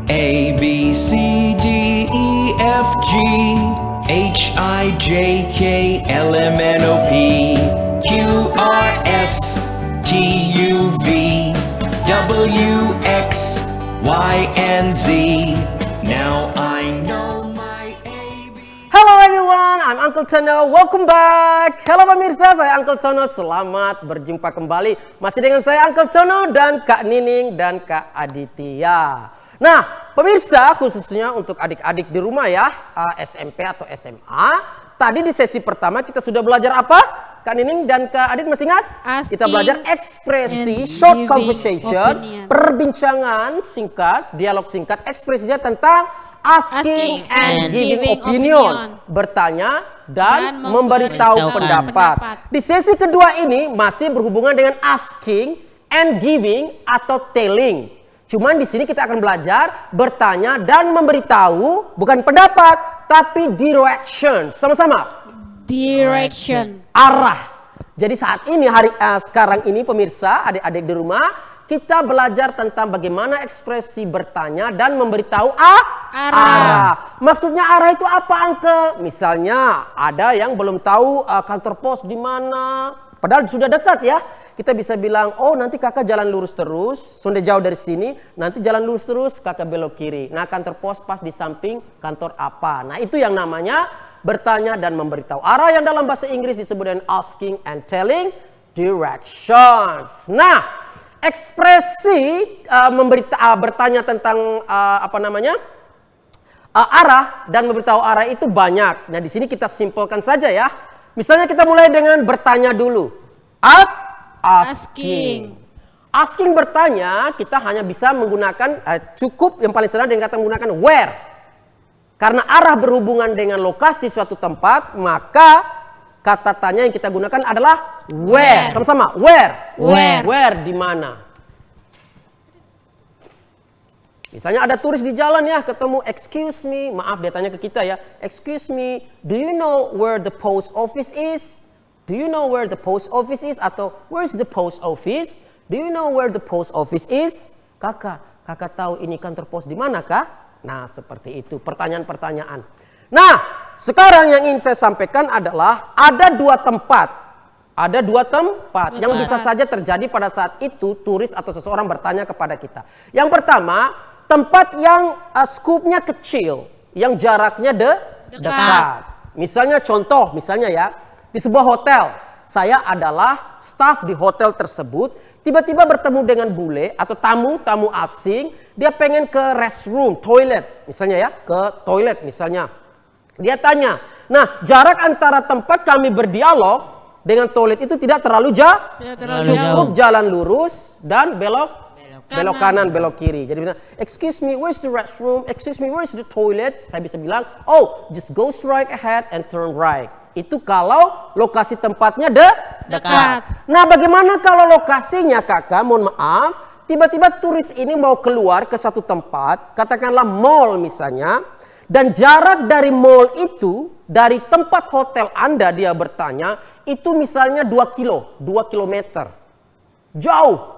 A, B, C, D, E, F, G, H, I, J, K, L, M, N, O, P, Q, R, S, T, U, V, W, X, Y, and Z. Now I know my AB. Hello everyone, I'm Uncle Tono. Welcome back. Halo pemirsa, saya Uncle Tono. Selamat berjumpa kembali. Masih dengan saya Uncle Tono dan Kak Nining dan Kak Aditya. Nah, pemirsa, khususnya untuk adik-adik di rumah ya, SMP atau SMA. Tadi di sesi pertama kita sudah belajar apa? Kak Nining dan Kak Adit masih ingat? Kita belajar ekspresi, short conversation, perbincangan singkat, dialog singkat, ekspresinya tentang asking and giving opinion, bertanya dan memberitahu pendapat. Di sesi kedua ini masih berhubungan dengan asking and giving atau telling. Cuman di sini kita akan belajar bertanya dan memberitahu, bukan pendapat, tapi direction. Sama-sama. Direction. Arah. Jadi saat ini sekarang ini pemirsa, adik-adik di rumah, kita belajar tentang bagaimana ekspresi bertanya dan memberitahu arah. Maksudnya arah itu apa, Uncle? Misalnya ada yang belum tahu kantor pos di mana, padahal sudah dekat ya. Kita bisa bilang, oh nanti kakak jalan lurus terus, sudah jauh dari sini, nanti jalan lurus terus, kakak belok kiri. Nah kantor pos pas di samping kantor apa. Nah itu yang namanya bertanya dan memberitahu arah, yang dalam bahasa Inggris disebut dengan asking and telling directions. Nah ekspresi bertanya tentang arah dan memberitahu arah itu banyak. Nah di sini kita simpulkan saja ya. Misalnya kita mulai dengan bertanya dulu. Asking bertanya, kita hanya bisa menggunakan cukup yang paling sederhana dengan kata menggunakan where. Karena arah berhubungan dengan lokasi suatu tempat, maka kata tanya yang kita gunakan adalah where. Sama-sama, where. Where di mana? Misalnya ada turis di jalan ya, ketemu, excuse me, maaf dia tanya ke kita ya, excuse me, do you know where the post office is? Do you know where the post office is? Atau where's the post office? Do you know where the post office is? Kakak tahu ini kantor pos di mana kah? Nah seperti itu pertanyaan-pertanyaan. Nah sekarang yang ingin saya sampaikan adalah ada dua tempat yang bisa saja terjadi pada saat itu turis atau seseorang bertanya kepada kita. Yang pertama, tempat yang skupnya kecil, yang jaraknya dekat. Misalnya misalnya ya, di sebuah hotel, saya adalah staf di hotel tersebut, tiba-tiba bertemu dengan bule atau tamu asing, dia pengen ke restroom, toilet, misalnya ya, ke toilet misalnya. Dia tanya, nah jarak antara tempat kami berdialog dengan toilet itu tidak terlalu jauh, cukup jalan lurus dan belok kanan, belok kiri. Jadi excuse me, where's the restroom? Excuse me, where's the toilet? Saya bisa bilang, oh, just go straight ahead and turn right. Itu kalau lokasi tempatnya dekat. Nah, bagaimana kalau lokasinya, kakak? Mohon maaf, tiba-tiba turis ini mau keluar ke satu tempat, katakanlah mall misalnya, dan jarak dari mall itu, dari tempat hotel Anda dia bertanya, itu misalnya 2 kilometer. Jauh.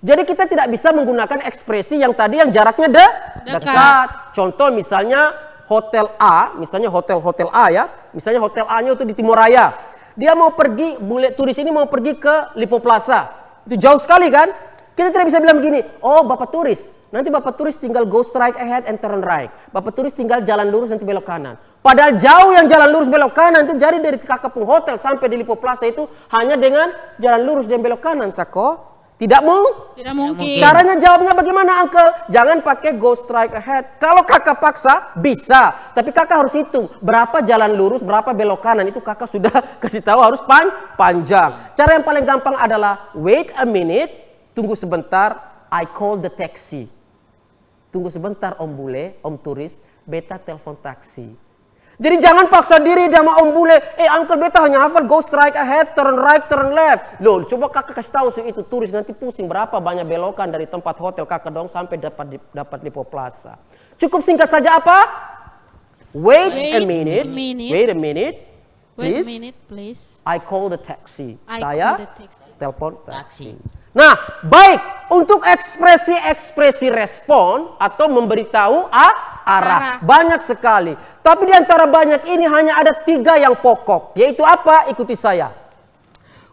Jadi kita tidak bisa menggunakan ekspresi yang tadi yang jaraknya dekat. Contoh misalnya hotel A, misalnya hotel A ya, misalnya hotel A-nya itu di Timur Raya. Dia mau pergi, turis ini mau pergi ke Lipo Plaza. Itu jauh sekali kan? Kita tidak bisa bilang begini, oh bapak turis, nanti bapak turis tinggal go straight ahead and turn right. Bapak turis tinggal jalan lurus nanti belok kanan. Padahal jauh yang jalan lurus belok kanan itu, jadi dari Kakapung Hotel sampai di Lipo Plaza itu hanya dengan jalan lurus dan belok kanan, Sako. Tidak mungkin. Caranya jawabnya bagaimana, Uncle? Jangan pakai go straight ahead. Kalau kakak paksa, bisa. Tapi kakak harus hitung berapa jalan lurus, berapa belok kanan. Itu kakak sudah kasih tahu harus panjang. Cara yang paling gampang adalah wait a minute, tunggu sebentar, I call the taxi. Tunggu sebentar om bule, om turis, beta telepon taksi. Jadi jangan paksa diri sama om bule. Uncle beta hanya hafal go straight ahead, turn right, turn left. Loh, coba kakak kasih tahu itu turis nanti pusing berapa banyak belokan dari tempat hotel kakak dong sampai dapat Lipo Plaza. Cukup singkat saja apa? Wait a minute. Wait a Please. minute, please. I call the taxi. I Saya call the taxi. telepon taksi. Nah, baik, untuk ekspresi-ekspresi respon atau memberitahu arah. Banyak sekali. Tapi di antara banyak ini hanya ada 3 yang pokok. Yaitu apa? Ikuti saya.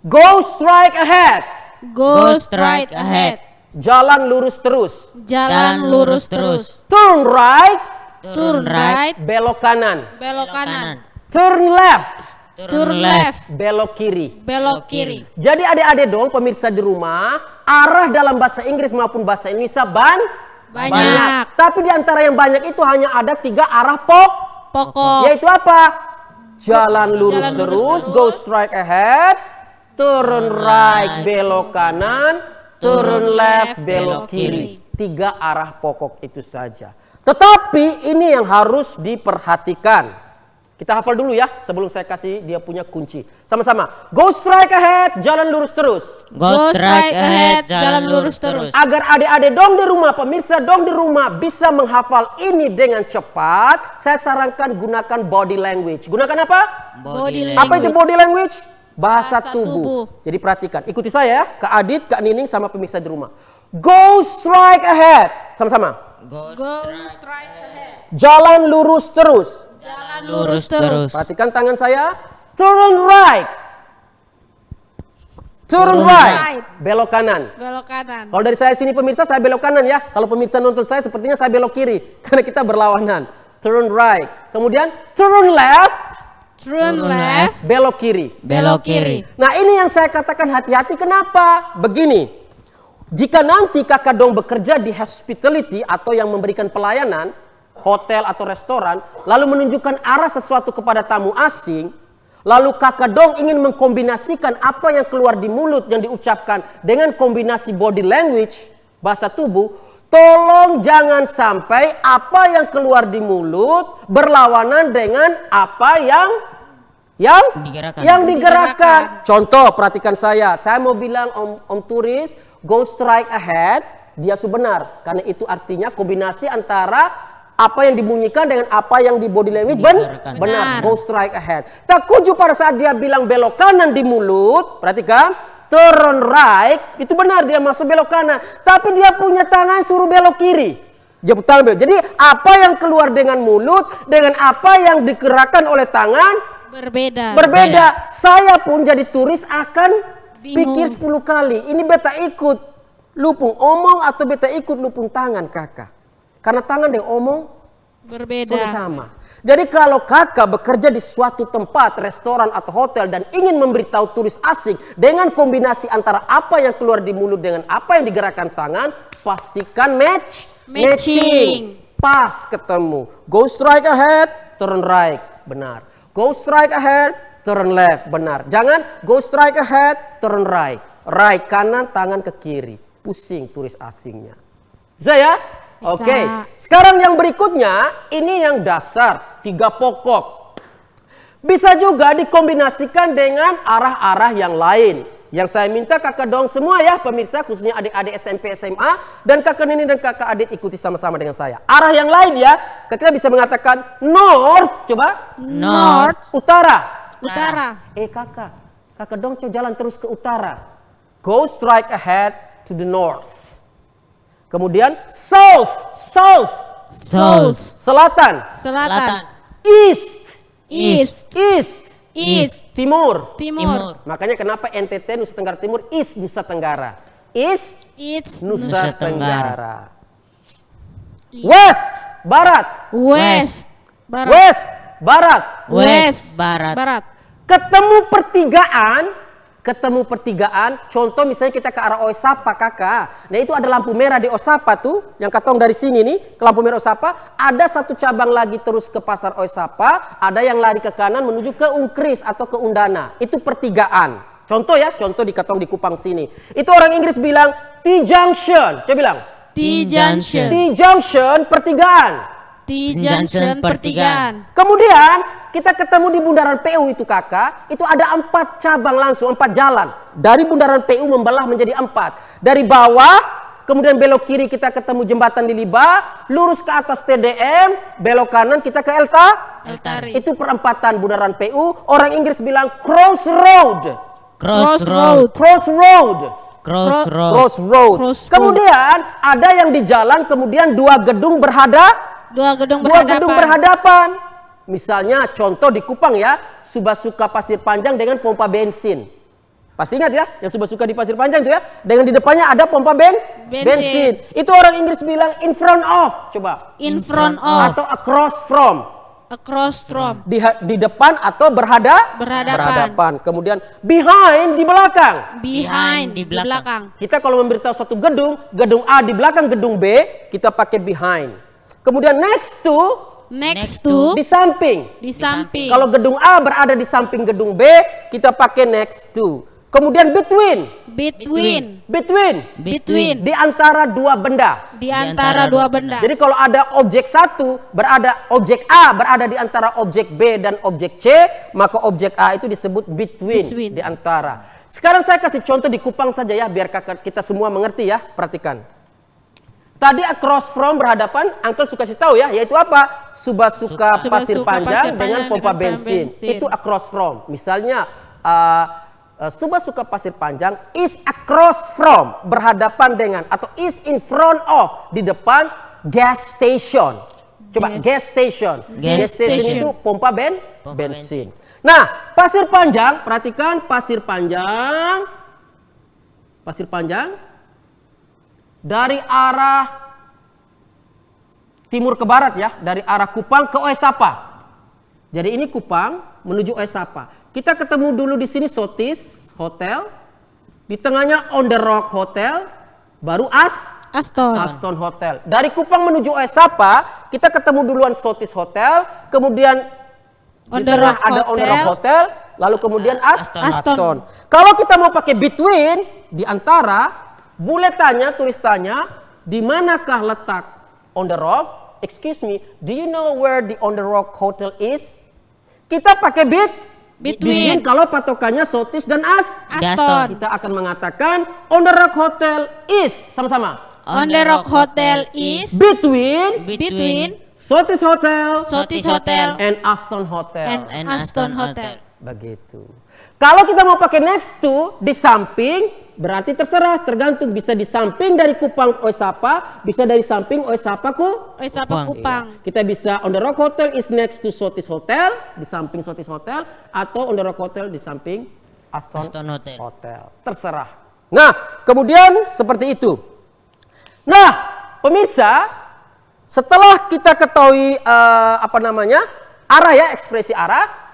Go straight ahead. Go straight ahead. Jalan lurus terus. Jalan lurus terus. Turn right. Turn right. Belok kanan. Belok kanan. Turn left. Turn left. Belok kiri. Belok kiri. Jadi adik-adik dong pemirsa di rumah, arah dalam bahasa Inggris maupun bahasa Indonesia Banyak. Tapi di antara yang banyak itu hanya ada 3 arah Pokok. yaitu apa? Jalan lurus Jalan terus, lurus terus. go straight ahead, turn right belok kanan, turn left belok kiri. 3 arah pokok itu saja. Tetapi ini yang harus diperhatikan. Kita hafal dulu ya sebelum saya kasih dia punya kunci. Sama-sama. Go straight ahead, jalan lurus terus. Go straight ahead. Jalan lurus terus. Agar adik-adik dong di rumah, pemirsa dong di rumah bisa menghafal ini dengan cepat, saya sarankan gunakan body language. Gunakan apa? Body Apa itu language. body language? Bahasa Bahasa tubuh. tubuh. Jadi perhatikan, ikuti saya ya, Kak Adit, Kak Nining sama pemirsa di rumah. Go straight ahead. Sama-sama. Go straight ahead. Jalan lurus terus. Jalan lurus terus. Perhatikan tangan saya. Turn right. Turn right. Belok kanan. Belok kanan. Kalau dari saya sini pemirsa, saya belok kanan ya. Kalau pemirsa nonton saya, sepertinya saya belok kiri. Karena kita berlawanan. Turn right. Kemudian turn left. Turn left. Belok kiri. Belok kiri. Nah ini yang saya katakan hati-hati. Kenapa? Begini. Jika nanti kakak dong bekerja di hospitality atau yang memberikan pelayanan, hotel atau restoran, lalu menunjukkan arah sesuatu kepada tamu asing, lalu kakak dong ingin mengkombinasikan apa yang keluar di mulut yang diucapkan dengan kombinasi body language, bahasa tubuh, tolong jangan sampai apa yang keluar di mulut berlawanan dengan apa yang digerakkan. Contoh, perhatikan saya mau bilang om turis, go straight ahead, dia benar, karena itu artinya kombinasi antara apa yang dibunyikan dengan apa yang di body language benar. Go straight ahead. Tak kuju pada saat dia bilang belok kanan di mulut, perhatikan, turn right, itu benar dia masuk belok kanan, tapi dia punya tangan suruh belok kiri. Dia putar belok. Jadi apa yang keluar dengan mulut dengan apa yang digerakkan oleh tangan berbeda. Saya pun jadi turis akan pikir 10 kali. Ini beta ikut lupung omong atau beta ikut lupung tangan kakak. Karena tangan dan omong sudah sama. Jadi kalau kakak bekerja di suatu tempat, restoran atau hotel dan ingin memberitahu turis asing dengan kombinasi antara apa yang keluar di mulut dengan apa yang digerakkan tangan, pastikan matching. Pas ketemu. Go straight ahead, turn right, benar. Go straight ahead, turn left, benar. Jangan go straight ahead, turn right. Right kanan, tangan ke kiri. Pusing turis asingnya. Bisa ya? Oke, sekarang yang berikutnya, ini yang dasar, 3 pokok. Bisa juga dikombinasikan dengan arah-arah yang lain. Yang saya minta kakak dong semua ya, pemirsa, khususnya adik-adik SMP, SMA, dan kakak Nini dan kakak Adit ikuti sama-sama dengan saya. Arah yang lain ya, kita bisa mengatakan north, coba. North. Utara. Kakak dong coba jalan terus ke utara. Go straight ahead to the north. Kemudian south. Selatan. East. Timur. Makanya kenapa NTT Nusa Tenggara Timur, East Nusa Tenggara. East Nusa Tenggara. West, Barat. Ketemu pertigaan, contoh misalnya kita ke arah Osapa kakak. Nah itu ada lampu merah di Osapa tuh, yang katong dari sini nih, ke lampu merah Osapa. Ada satu cabang lagi terus ke pasar Osapa, ada yang lari ke kanan menuju ke Unkris atau ke Undana. Itu pertigaan. Contoh ya, contoh di katong di Kupang sini. Itu orang Inggris bilang T-junction. Coba bilang. T-junction pertigaan. Kemudian kita ketemu di bundaran PU itu kakak, itu ada 4 cabang langsung, 4 jalan. Dari bundaran PU membelah menjadi 4. Dari bawah kemudian belok kiri kita ketemu jembatan di Liba, lurus ke atas TDM, belok kanan kita ke Eltari. Itu perempatan bundaran PU. Orang Inggris bilang crossroad. Crossroad. Crossroad. Crossroad. Crossroad. Crossroad. Kemudian ada yang di jalan, kemudian dua gedung Dua gedung berhadapan. Misalnya contoh di Kupang ya, Subasuka Pasir Panjang dengan pompa bensin. Pasti ingat ya, yang Subasuka di Pasir Panjang itu ya, dengan di depannya ada pompa bensin. Itu orang Inggris bilang in front of, coba. In front of. Atau across from. Across from. Di depan atau berhadapan. Kemudian behind di belakang. Behind. Di Di belakang. Kita kalau memberitahu satu gedung A di belakang gedung B, kita pakai behind. Kemudian next to, Next to. di samping. Di samping. Kalau gedung A berada di samping gedung B, kita pakai next to. Kemudian between. Between. Di antara dua benda. Di antara dua benda. Jadi kalau ada objek satu, objek A berada di antara objek B dan objek C, maka objek A itu disebut between. Di antara. Sekarang saya kasih contoh di Kupang saja ya, biar kita semua mengerti ya. Perhatikan. Tadi across from berhadapan, Uncle suka kasih tahu ya, yaitu apa? Subasuka Pasir Panjang dengan pompa bensin. Itu across from. Misalnya Subasuka Pasir Panjang is across from, berhadapan dengan atau is in front of, di depan gas station. Coba gas station. Gas station itu pompa bensin. Nah, Pasir Panjang, perhatikan Pasir Panjang dari arah timur ke barat ya, dari arah Kupang ke Oesapa. Jadi ini Kupang menuju Oesapa. Kita ketemu dulu di sini Sotis Hotel, di tengahnya On the Rock Hotel, baru Aston Hotel. Dari Kupang menuju Oesapa, kita ketemu duluan Sotis Hotel, kemudian On di the tengah Rock ada On the Rock Hotel, lalu kemudian Aston. Kalau kita mau pakai between, di antara, tulis tanya, di manakah letak On the Rock? Excuse me, do you know where the On the Rock Hotel is? Kita pakai between kalau patokannya Sotis dan Aston. Kita akan mengatakan On the Rock Hotel is, sama-sama. On the Rock Hotel is Between Sotis Hotel and Aston Hotel. and Aston Hotel. Begitu. Kalau kita mau pakai next to, di samping, berarti terserah, tergantung, bisa di samping dari Kupang Oesapa, bisa dari samping Oesapa Kupang. Kita bisa On the Rock Hotel is next to Sotis Hotel, di samping Sotis Hotel, atau On the Rock Hotel di samping Aston Hotel. Terserah. Nah, kemudian seperti itu. Nah, pemirsa, setelah kita ketahui arah ya, ekspresi arah,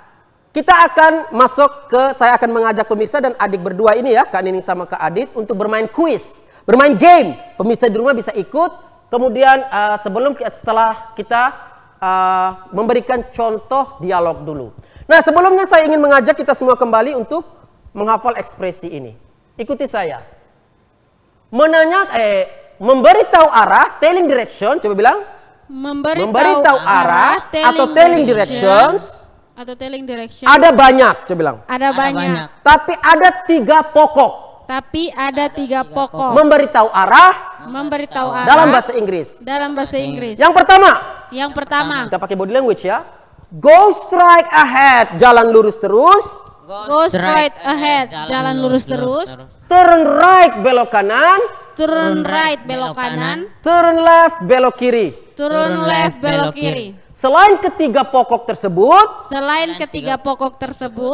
kita akan masuk ke, saya akan mengajak pemirsa dan adik berdua ini ya, Kak Nining sama Kak Adit, untuk bermain quiz, bermain game. Pemirsa di rumah bisa ikut. Kemudian setelah kita memberikan contoh dialog dulu. Nah, sebelumnya saya ingin mengajak kita semua kembali untuk menghafal ekspresi ini. Ikuti saya. Memberitahu arah, telling direction, coba bilang. Memberitahu arah atau telling directions. Ada banyak, coba bilang. Ada banyak. Tapi ada tiga pokok. Memberitahu arah. Dalam bahasa Inggris. Yang pertama. Kita pakai body language ya. Go straight ahead, jalan lurus terus. Go straight ahead, jalan lurus terus. Turn right, belok kanan. Turn right, belok kanan. Turn left, belok kiri. Turn left, belok kiri. Selain ketiga pokok tersebut,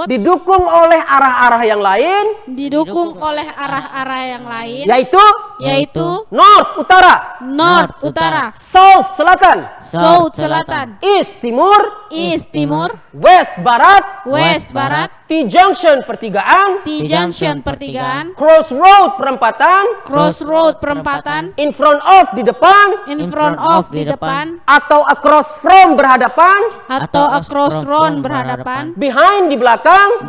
didukung oleh arah-arah yang lain, yaitu north utara, south selatan, east timur, west barat, T-junction pertigaan, crossroad perempatan, in front of di depan, atau across from berhadapan, behind di belakang,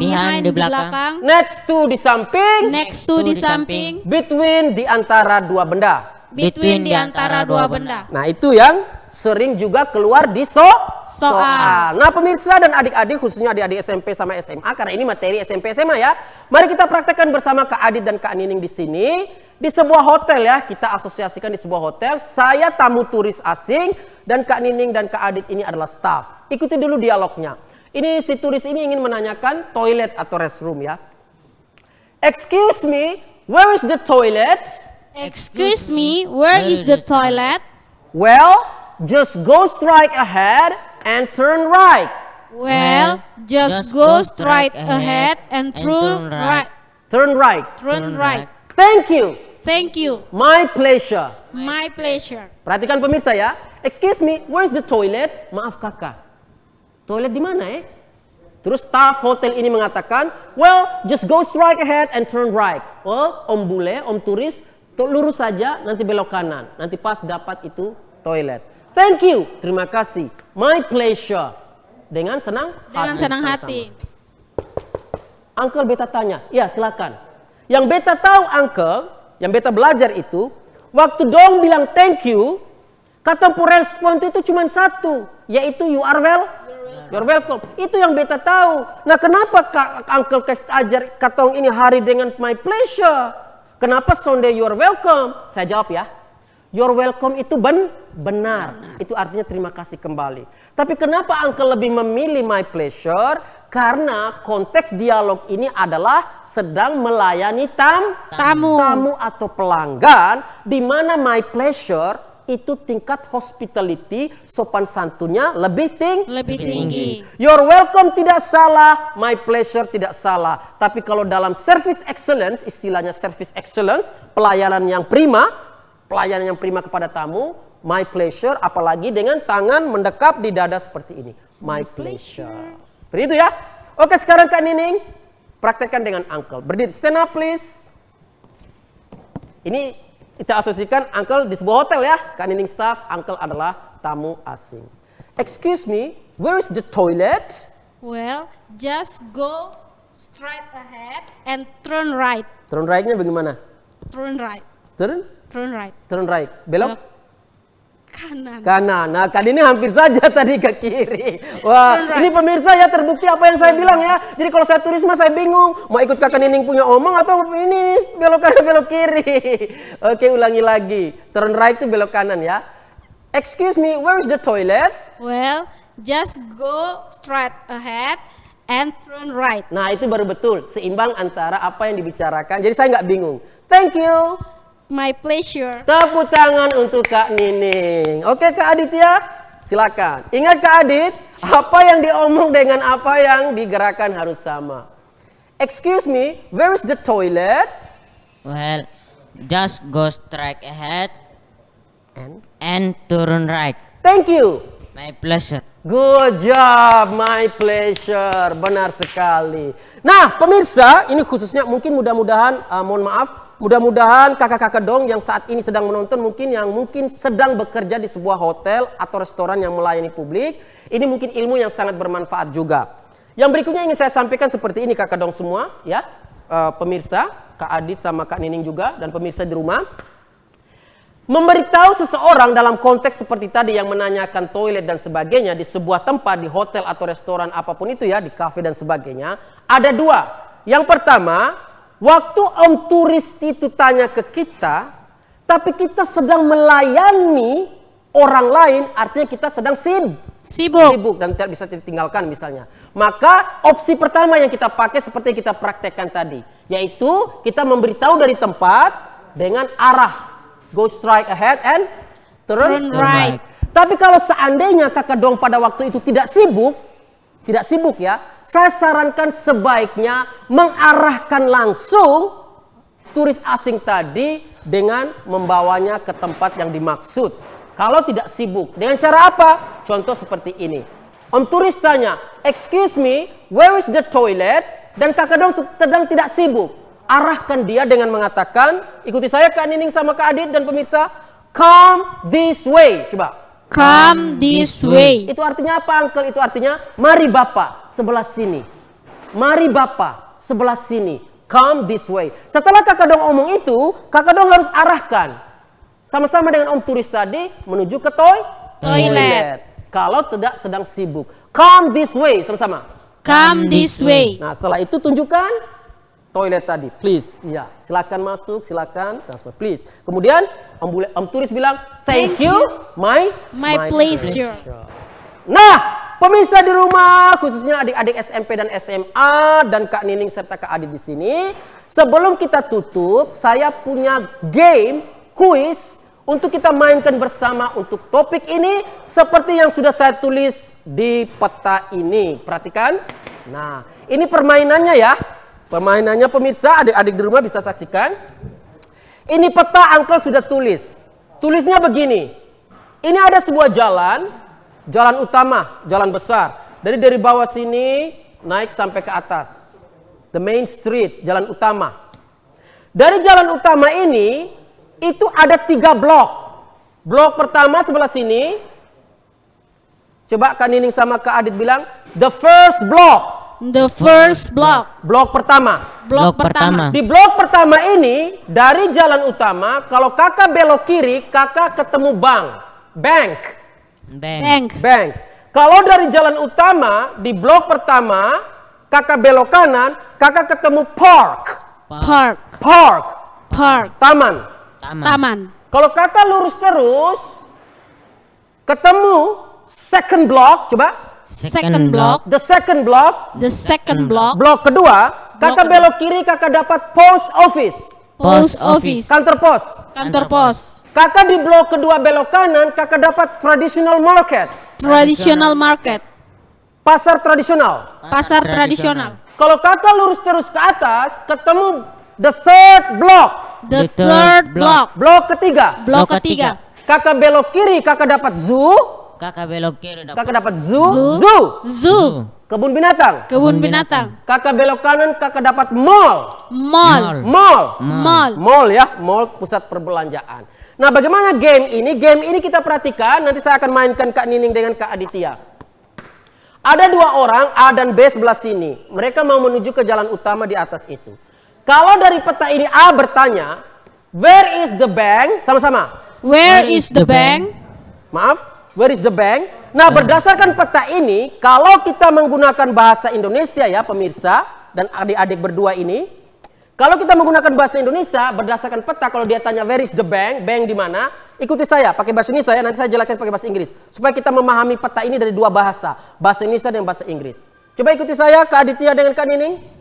next to di samping, between di antara dua benda. Nah, itu yang sering juga keluar di soal. Nah pemirsa dan adik-adik, khususnya adik-adik SMP sama SMA, karena ini materi SMP SMA ya. Mari kita praktekkan bersama Kak Adit dan Kak Nining di sini. Di sebuah hotel ya, kita asosiasikan di sebuah hotel. Saya tamu turis asing dan Kak Nining dan Kak Adit ini adalah staff. Ikuti dulu dialognya. Ini si turis ini ingin menanyakan toilet atau restroom ya. Excuse me, where is the toilet? Excuse me, where is the toilet? Well, just go straight ahead and turn right. Well, just go straight ahead and turn right. Turn right. Turn right. Thank you. Thank you. My pleasure. My pleasure. Perhatikan pemirsa ya. Excuse me, where's the toilet? Maaf kakak. Toilet di mana Terus staff hotel ini mengatakan, well, just go straight ahead and turn right. Oh, om bule, om turis, lurus saja, nanti belok kanan. Nanti pas dapat itu toilet. Thank you. Terima kasih. My pleasure. Dengan senang hati. Uncle beta tanya. Ya, silakan. Yang beta tahu, Uncle, yang beta belajar itu, waktu dong bilang thank you, kata respon itu cuma satu, yaitu you are you're welcome. Itu yang beta tahu. Nah, kenapa Uncle ajar katong ini hari dengan my pleasure? Kenapa Sunday you're welcome? Saya jawab ya. You're welcome itu benar. Itu artinya terima kasih kembali. Tapi kenapa Uncle lebih memilih my pleasure? Karena konteks dialog ini adalah sedang melayani tamu atau pelanggan, di mana my pleasure itu tingkat hospitality, sopan santunnya lebih tinggi. Your welcome tidak salah, my pleasure tidak salah. Tapi kalau dalam service excellence, istilahnya service excellence, pelayanan yang prima kepada tamu, my pleasure, apalagi dengan tangan mendekap di dada seperti ini. My pleasure. Seperti itu ya. Oke, sekarang Kak Nining, praktekkan dengan Uncle. Berdiri, stand up please. Ini kita asosiasikan Uncle di sebuah hotel ya. Kak Nining staff, Uncle adalah tamu asing. Excuse me, where is the toilet? Well, just go straight ahead and turn right. Turn right-nya bagaimana? Turn right. Turn right. Turn right. Belok? Kanan. Nah, Kak Nining hampir saja tadi ke kiri. Wah, ini pemirsa ya, terbukti apa yang saya bilang ya. Jadi kalau saya turis mah saya bingung. Mau ikut Kak Nining punya omong atau ini belok kanan belok kiri. Oke, ulangi lagi. Turn right itu belok kanan ya. Excuse me, where is the toilet? Well, just go straight ahead and turn right. Nah, itu baru betul. Seimbang antara apa yang dibicarakan. Jadi saya nggak bingung. Thank you. My pleasure. Tepuk tangan untuk Kak Nining. Oke Kak Adit ya, silakan. Ingat Kak Adit, apa yang diomong dengan apa yang digerakkan harus sama. Excuse me, where is the toilet? Well, just go straight ahead and turn right. Thank you. My pleasure. Good job, my pleasure. Benar sekali. Nah, pemirsa, ini khususnya mungkin mudah-mudahan, mohon maaf, mudah-mudahan kakak-kakak dong yang saat ini sedang menonton, mungkin sedang bekerja di sebuah hotel atau restoran yang melayani publik, ini mungkin ilmu yang sangat bermanfaat juga. Yang berikutnya ingin saya sampaikan seperti ini kakak dong semua, ya, pemirsa, Kak Adit sama Kak Nining juga, dan pemirsa di rumah. Memberitahu seseorang dalam konteks seperti tadi yang menanyakan toilet dan sebagainya di sebuah tempat, di hotel atau restoran apapun itu ya, di kafe dan sebagainya, ada dua. Yang pertama, waktu om turis itu tanya ke kita, tapi kita sedang melayani orang lain, artinya kita sedang sibuk dan tidak bisa ditinggalkan misalnya. Maka opsi pertama yang kita pakai seperti yang kita praktekkan tadi, yaitu kita memberitahu dari tempat dengan arah. Go straight ahead and turn right. Tapi kalau seandainya kakak dong pada waktu itu tidak sibuk ya, saya sarankan sebaiknya mengarahkan langsung turis asing tadi dengan membawanya ke tempat yang dimaksud. Kalau tidak sibuk, dengan cara apa? Contoh seperti ini. Om turis tanya, excuse me, where is the toilet? Dan kakak dong sedang tidak sibuk. Arahkan dia dengan mengatakan, ikuti saya Kak Nining sama Kak Adit dan pemirsa, come this way. Coba. Come this way. Itu artinya apa, Uncle? Itu artinya, mari Bapak sebelah sini. Mari Bapak sebelah sini. Come this way. Setelah kakak dong omong itu, kakak dong harus arahkan. Sama-sama dengan om turis tadi menuju ke Toilet. Kalau tidak sedang sibuk. Come this way, sama-sama. Come this way. Nah, setelah itu tunjukkan toilet tadi, please. Ya, silakan masuk, silakan. Please. Kemudian Om Turis bilang, thank you, my pleasure. Nah, pemirsa di rumah, khususnya adik-adik SMP dan SMA dan Kak Nining serta Kak Adit di sini, sebelum kita tutup, saya punya game, kuis untuk kita mainkan bersama untuk topik ini seperti yang sudah saya tulis di peta ini. Perhatikan. Nah, ini permainannya ya. Permainannya pemirsa, adik-adik di rumah bisa saksikan. Ini peta Uncle sudah tulis. Tulisnya begini. Ini ada sebuah jalan utama, jalan besar. Dari bawah sini naik sampai ke atas. The main street, jalan utama. Dari jalan utama ini itu ada 3 blok. Blok pertama sebelah sini. Coba Kak Nining sama Kak Adit bilang, the first block. The first block. Blok pertama. Blok pertama. Di blok pertama ini, dari jalan utama, kalau kakak belok kiri, kakak ketemu bank. Bank. Kalau dari jalan utama, di blok pertama, kakak belok kanan, kakak ketemu Park. Taman. Kalau kakak lurus terus, ketemu second block, coba. Second block. The second block. The second block. Blok kedua, kakak belok kiri, kakak dapat post office. Post office. Kantor pos. Kantor pos. Kakak di blok kedua belok kanan, kakak dapat traditional market. Traditional market. Pasar tradisional. Pasar tradisional. Kalau kakak lurus terus ke atas, ketemu the third block. The third block. Blok ketiga. Blok ketiga. Kakak belok kiri, kakak dapat zoo. Kakak belok kiri Kakak dapat zoo. Zoo. Kebun binatang. Kebun binatang. Kakak belok kanan, kakak dapat mall. Mall ya, mall pusat perbelanjaan. Nah, bagaimana game ini? Game ini kita perhatikan, nanti saya akan mainkan Kak Nining dengan Kak Aditya. Ada 2 orang, A dan B sebelah sini. Mereka mau menuju ke jalan utama di atas itu. Kalau dari peta ini A bertanya, where is the bank? Sama-sama. Where is the bank? Maaf, where is the bank? Nah, berdasarkan peta ini, kalau kita menggunakan bahasa Indonesia ya pemirsa dan adik-adik berdua ini, kalau kita menggunakan bahasa Indonesia berdasarkan peta, kalau dia tanya where is the bank, bank di mana? Ikuti saya pakai bahasa Indonesia ya, nanti saya jelaskan pakai bahasa Inggris supaya kita memahami peta ini dari 2 bahasa Indonesia dan bahasa Inggris. Coba ikuti saya Kak Aditya dengan Kak Nining.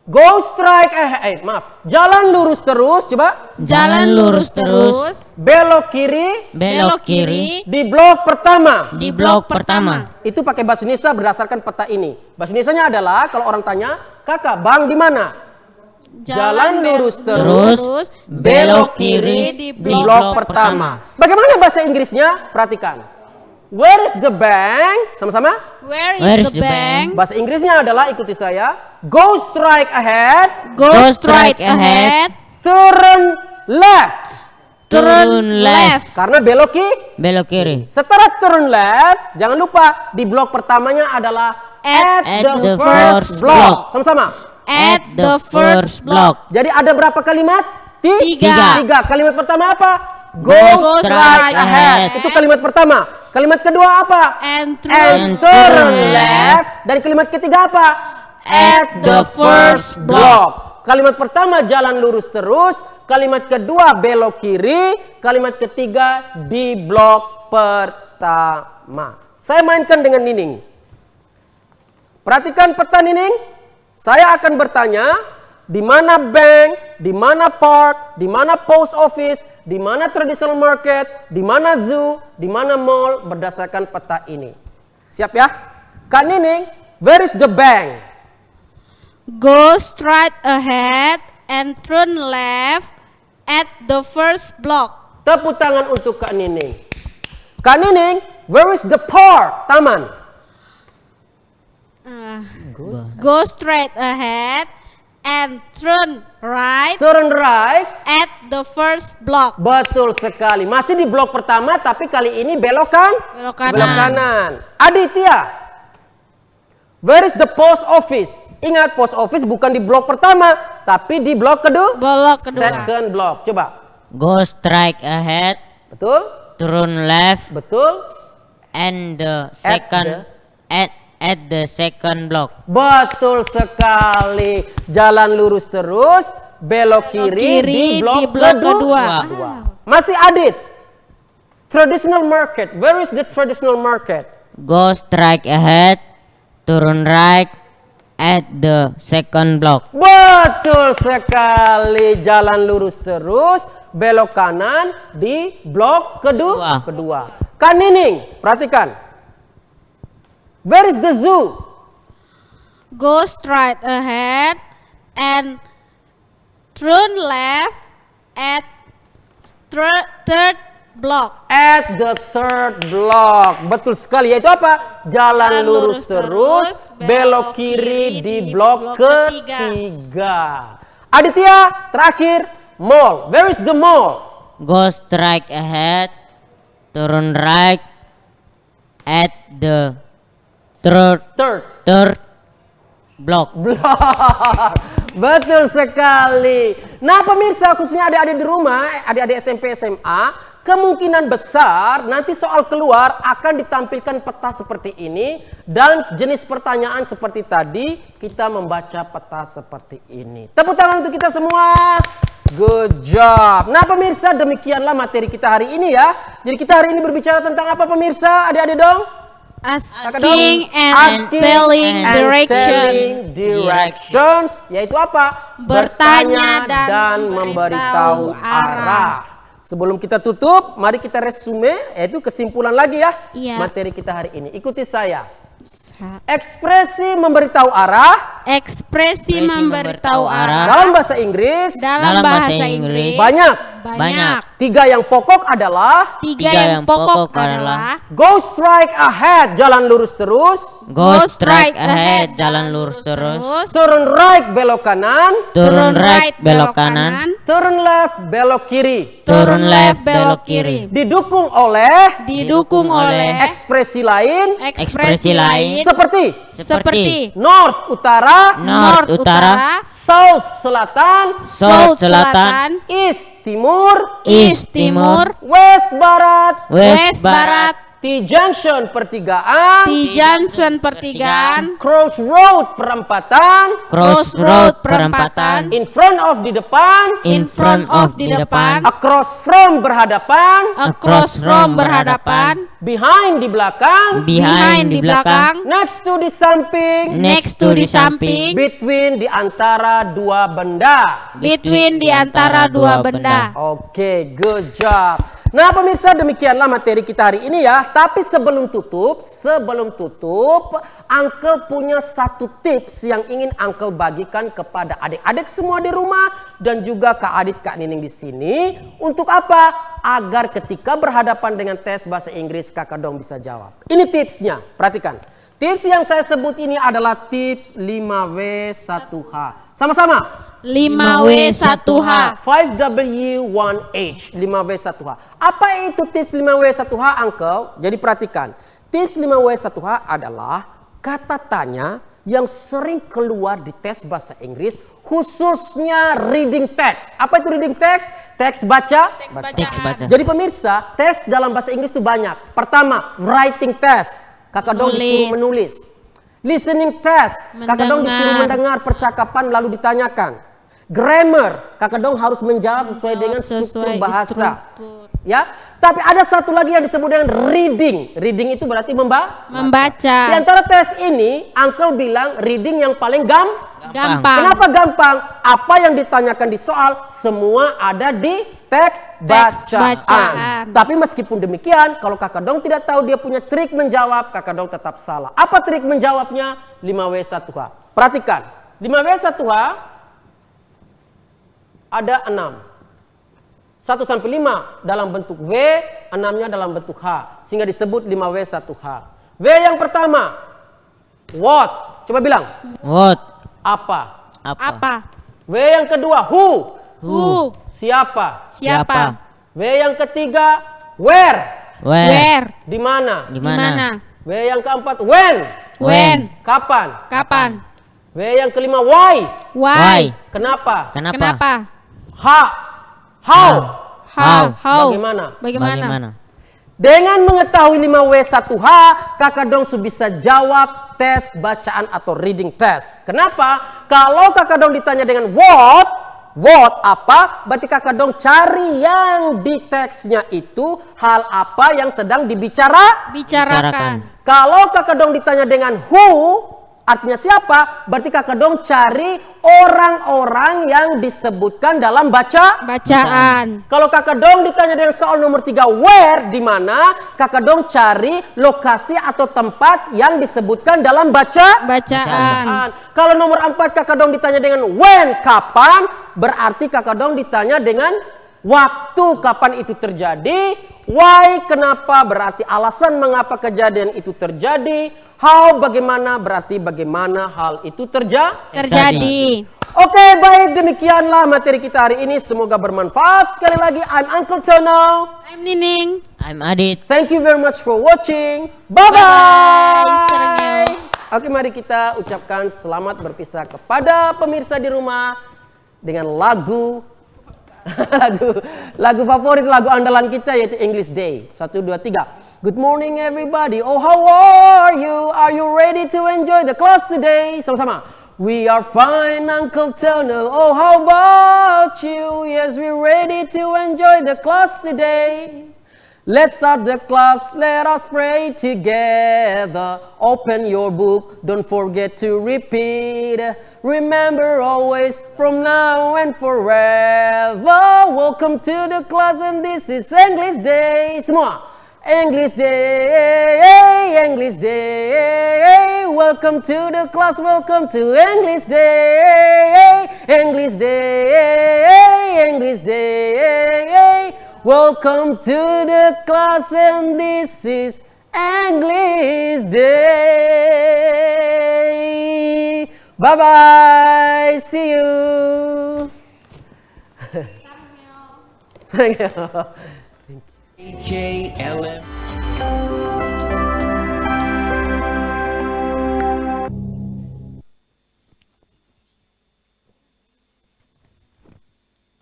Go straight ahead, jalan lurus terus, coba. Jalan lurus terus. Belok kiri. Belok kiri. Di blok pertama. Di blok pertama. Itu pakai bahasa Indonesia berdasarkan peta ini. Bahasa Indonesianya adalah kalau orang tanya, kakak, bank di mana? Jalan lurus terus. Belok kiri di blok pertama. Bagaimana bahasa Inggrisnya? Perhatikan. Where is the bank? Sama-sama. Where is the bank? Bahasa Inggrisnya adalah, ikuti saya. Go straight ahead. Go straight ahead. Turn left. Turn left. Karena belok kiri. Setelah turn left, jangan lupa di blok pertamanya adalah at the first block. Sama-sama. At the first block. Jadi ada berapa kalimat? 3. Kalimat pertama apa? Go straight ahead. Itu kalimat pertama. Kalimat kedua apa? And turn left. Dan kalimat ketiga apa? At the first block. Kalimat pertama jalan lurus terus. Kalimat kedua belok kiri. Kalimat ketiga di blok pertama. Saya mainkan dengan Nining. Perhatikan peta Nining. Saya akan bertanya, di mana bank, di mana park, di mana post office, di mana traditional market, di mana zoo, di mana mall berdasarkan peta ini. Siap ya? Kak Nining, where is the bank? Go straight ahead and turn left at the first block. Tepuk tangan untuk Kak Nining. Kak Nining, where is the park? Taman. Go straight ahead and turn right. Turn right. At the first block. Betul sekali. Masih di blok pertama, tapi kali ini belok kanan. Aditya, where is the post office? Ingat, post office bukan di blok pertama, tapi di blok kedua. Blok kedua. Second block. Coba. Go straight ahead. Betul. turn left Betul. and the second at the second block. Betul sekali. Jalan lurus terus, belok kiri, di blok kedua. Masih Adit. Traditional market. Where is the traditional market? Go straight ahead, turn right at the second block. Betul sekali. Jalan lurus terus, belok kanan di blok kedua. Kak Nining, perhatikan. Where is the zoo? Go straight ahead and turn left at third block. At the third block. Betul sekali. Yaitu apa? Jalan lurus terus, belok kiri di blok ketiga. Aditya, terakhir, mall. Where is the mall? Go straight ahead, turn right at the third block. Betul sekali. Nah pemirsa, khususnya adik-adik di rumah, adik-adik SMP SMA, kemungkinan besar nanti soal keluar akan ditampilkan peta seperti ini dan jenis pertanyaan seperti tadi. Kita membaca peta seperti ini. Tepuk tangan untuk kita semua. Good job. Nah pemirsa, demikianlah materi kita hari ini ya. Jadi kita hari ini berbicara tentang apa pemirsa? Adik-adik dong. Asking and telling directions, yaitu apa? Bertanya dan memberitahu arah. Sebelum kita tutup, mari kita resume, yaitu kesimpulan lagi ya, materi kita hari ini. Ikuti saya. Ekspresi memberitahu arah. Ekspresi memberitahu arah. Dalam bahasa Inggris. Dalam bahasa Inggris. Banyak. Tiga yang pokok adalah. Go straight ahead, jalan lurus terus. Go straight ahead, jalan lurus terus. Turn right, belok kanan. Turn right, belok kanan. Turn left, belok kiri. Turn left, belok kiri. Didukung oleh ekspresi lain. Seperti north utara. South selatan. East timur. West barat. T-junction pertigaan. Crossroad perempatan. In front of di depan. Across from berhadapan. Behind di belakang. Next to di samping. Between di antara dua benda. Oke, good job. Nah pemirsa, demikianlah materi kita hari ini ya. Tapi sebelum tutup, Uncle punya satu tips yang ingin Uncle bagikan kepada adik-adik semua di rumah dan juga Kak Adit, Kak Nining di sini. Untuk apa? Agar ketika berhadapan dengan tes bahasa Inggris, Kakak Dong bisa jawab. Ini tipsnya, perhatikan. Tips yang saya sebut ini adalah tips 5W1H. Sama-sama. 5W1H. 5W1H. 5W1H. Apa itu tips 5W1H, Uncle? Jadi perhatikan. Tips 5W1H adalah kata tanya yang sering keluar di tes bahasa Inggris, khususnya reading text. Apa itu reading text? Teks baca. Jadi pemirsa, tes dalam bahasa Inggris itu banyak. Pertama, writing test. Kakak Dong disuruh menulis. Listening test. Kakak Dong disuruh mendengar percakapan lalu ditanyakan. Grammar, Kakak Dong harus menjawab sesuai dengan struktur bahasa. Ya, tapi ada satu lagi yang disebut dengan reading. Reading itu berarti membaca. Di antara tes ini, Uncle bilang reading yang paling gampang. Kenapa gampang? Apa yang ditanyakan di soal semua ada di teks bacaan. Tapi meskipun demikian, kalau Kakak Dong tidak tahu dia punya trik menjawab, Kakak Dong tetap salah. Apa trik menjawabnya? 5W1H. Perhatikan, 5W1H ada 6. 1-5 dalam bentuk V, 6-nya dalam bentuk H. Sehingga disebut 5W1H. W yang pertama, what? Coba bilang. What? Apa? W yang kedua, who? Siapa? W yang ketiga, where? Di mana? W yang keempat, when? Kapan? W yang kelima, why? Kenapa? How? Bagaimana? Dengan mengetahui 5W1H, kakak dong su bisa jawab tes bacaan atau reading test. Kenapa? Kalau kakak dong ditanya dengan what apa? Berarti kakak dong cari yang di teksnya itu hal apa yang sedang Bicarakan. Kalau kakak dong ditanya dengan who, artinya siapa? Berarti kakak dong cari orang-orang yang disebutkan dalam Bacaan. Kalau kakak dong ditanya dengan soal nomor 3 where, di mana kakak dong cari lokasi atau tempat yang disebutkan dalam Bacaan. Kalau nomor 4 kakak dong ditanya dengan when, kapan, berarti kakak dong ditanya dengan waktu kapan itu terjadi, why, kenapa, berarti alasan mengapa kejadian itu terjadi, how, bagaimana, berarti bagaimana hal itu Terjadi. Oke, baik, demikianlah materi kita hari ini. Semoga bermanfaat. Sekali lagi, I'm Uncle Tono. I'm Nining. I'm Adit. Thank you very much for watching. Bye-bye. Bye-bye. Sarangnya. Oke, mari kita ucapkan selamat berpisah kepada pemirsa di rumah dengan lagu lagu favorit, lagu andalan kita yaitu English Day. 1, 2, 3. Good morning everybody. Oh, how are you? Are you ready to enjoy the class today? Sama-sama. We are fine, Uncle Tono. Oh, how about you? Yes, we're ready to enjoy the class today. Let's start the class, let us pray together. Open your book, don't forget to repeat. Remember always, from now and forever. Welcome to the class and this is English Day. Semua. English Day, English Day. Welcome to the class, welcome to English Day. English Day, English Day. Welcome to the class and this is English Day. Bye-bye. See you. Thank you. KLM.